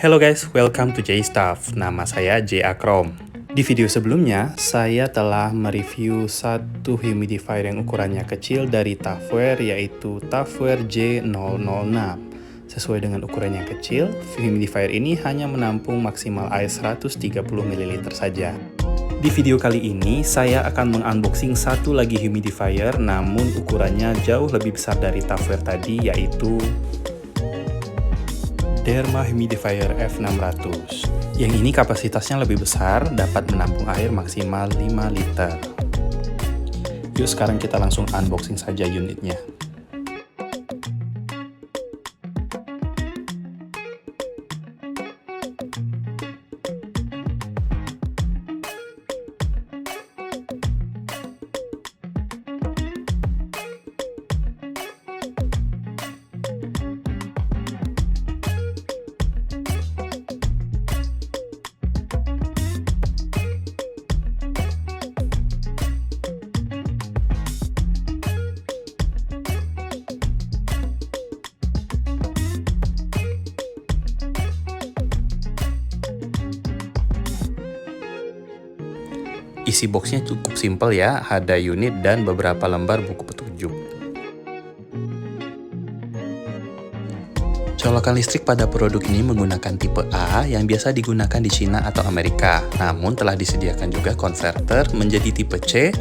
Hello guys, welcome to J Stuff. Nama saya J Akrom. Di video sebelumnya, saya telah mereview satu humidifier yang ukurannya kecil dari Tupperware, yaitu Tupperware J006. Sesuai dengan ukuran yang kecil, humidifier ini hanya menampung maksimal air 130 ml saja. Di video kali ini, saya akan mengunboxing satu lagi humidifier, namun ukurannya jauh lebih besar dari Tupperware tadi, yaitu Derma Humidifier F600. Yang ini kapasitasnya lebih besar, dapat menampung air maksimal 5 liter. Yuk sekarang kita langsung unboxing saja unitnya. Isi boxnya cukup simpel ya, ada unit dan beberapa lembar buku petunjuk. Colokan listrik pada produk ini menggunakan tipe A yang biasa digunakan di Cina atau Amerika, namun telah disediakan juga konverter menjadi tipe C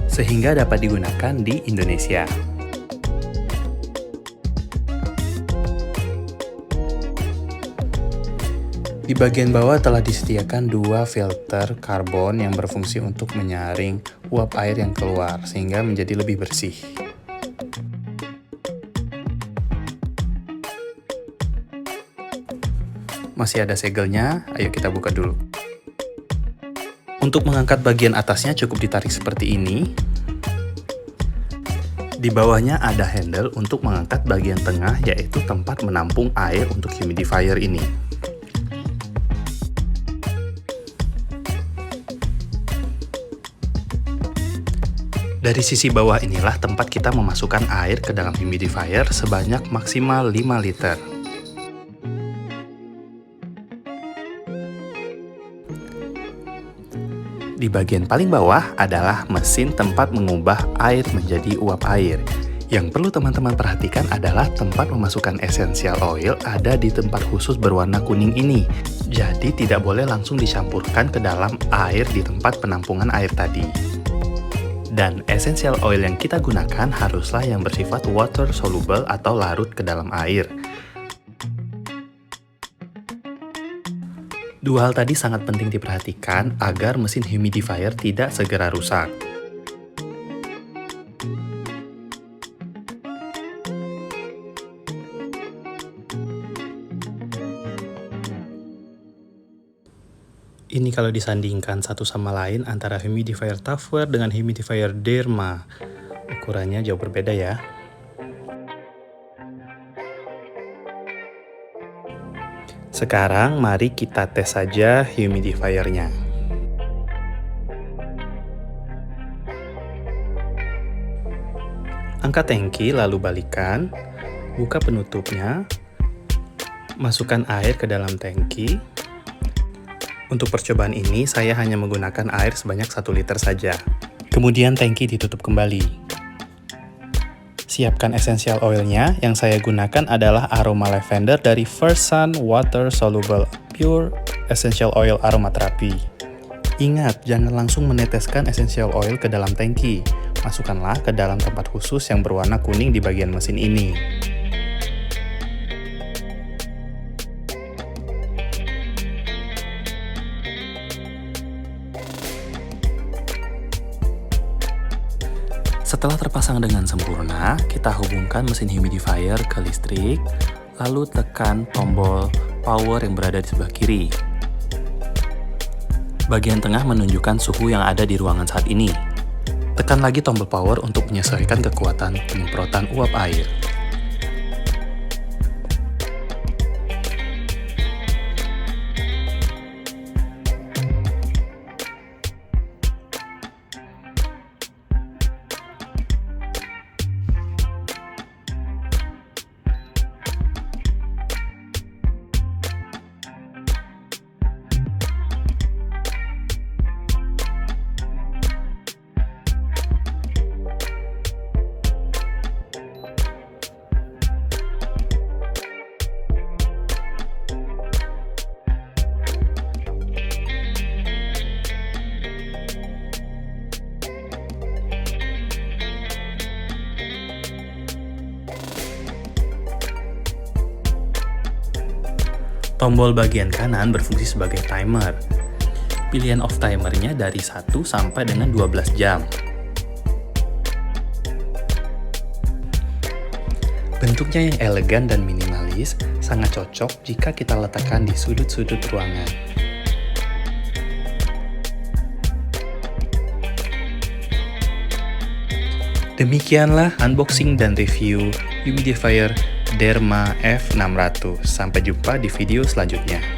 sehingga dapat digunakan di Indonesia. Di bagian bawah telah disediakan dua filter karbon yang berfungsi untuk menyaring uap air yang keluar sehingga menjadi lebih bersih. Masih ada segelnya, ayo kita buka dulu. Untuk mengangkat bagian atasnya cukup ditarik seperti ini. Di bawahnya ada handle untuk mengangkat bagian tengah, yaitu tempat menampung air untuk humidifier ini. Dari sisi bawah inilah tempat kita memasukkan air ke dalam humidifier sebanyak maksimal 5 liter. Di bagian paling bawah adalah mesin tempat mengubah air menjadi uap air. Yang perlu teman-teman perhatikan adalah tempat memasukkan essential oil ada di tempat khusus berwarna kuning ini. Jadi tidak boleh langsung dicampurkan ke dalam air di tempat penampungan air tadi. Dan essential oil yang kita gunakan haruslah yang bersifat water soluble atau larut ke dalam air. Dua hal tadi sangat penting diperhatikan agar mesin humidifier tidak segera rusak. Ini kalau disandingkan satu sama lain antara humidifier Tupperware dengan humidifier Derma, ukurannya jauh berbeda ya. Sekarang mari kita tes saja humidifiernya. Angkat tangki lalu balikan, buka penutupnya, masukkan air ke dalam tangki. Untuk percobaan ini, saya hanya menggunakan air sebanyak 1 liter saja. Kemudian tangki ditutup kembali. Siapkan essential oilnya, yang saya gunakan adalah aroma lavender dari First Sun Water Soluble Pure Essential Oil Aromatherapy. Ingat, jangan langsung meneteskan essential oil ke dalam tangki. Masukkanlah ke dalam tempat khusus yang berwarna kuning di bagian mesin ini. Setelah terpasang dengan sempurna, kita hubungkan mesin humidifier ke listrik, lalu tekan tombol power yang berada di sebelah kiri. Bagian tengah menunjukkan suhu yang ada di ruangan saat ini. Tekan lagi tombol power untuk menyesuaikan kekuatan penyemprotan uap air. Tombol bagian kanan berfungsi sebagai timer. Pilihan off timernya dari 1 sampai dengan 12 jam. Bentuknya yang elegan dan minimalis sangat cocok jika kita letakkan di sudut-sudut ruangan. Demikianlah unboxing dan review humidifier Derma F600. Sampai jumpa di video selanjutnya.